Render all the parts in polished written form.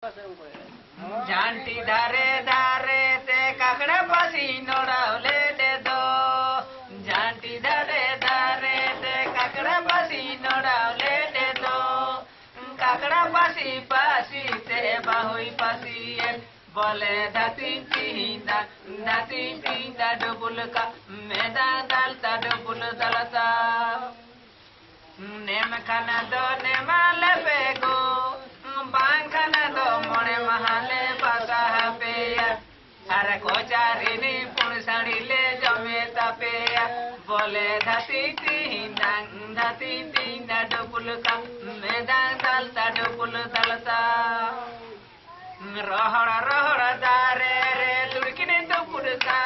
झांटी धारे धारे ते काकड़ा पासी नोड़ावले दे दो। झांटी धारे धारे ते काकड़ा पासी नोड़ावले दे दो। काकड़ा पासी पासी ते बाहुई पासी बोले धाती तींदा डुबुल का मेदा डालता डुबुल दलता। नेम खाना दो नेमा लेपेगो बांखना दो मोड़े महाले पासा पेया। अरे कोचारिनी पुणसाड़ी ले जमे तापेया बोले धाती तींदा डुबुल का मैदान डालता डुबुल दलता। रोहड़ा रोहड़ा दारे रे तुड़किने डुबुल का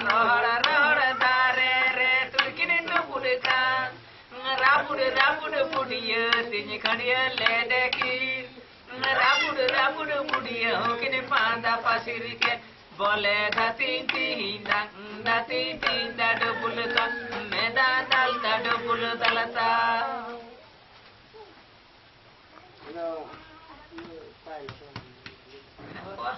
रोहड़ा दारे रे तुड़किने डुबुल का राबुड़ बुढ़िया तिन खड़िया ले देखी राबुड़ बुढ़िया किने पांदा पासिर के बोले धाती तींदा डुबुल का मैदान डालता डुबुल दलता। वाह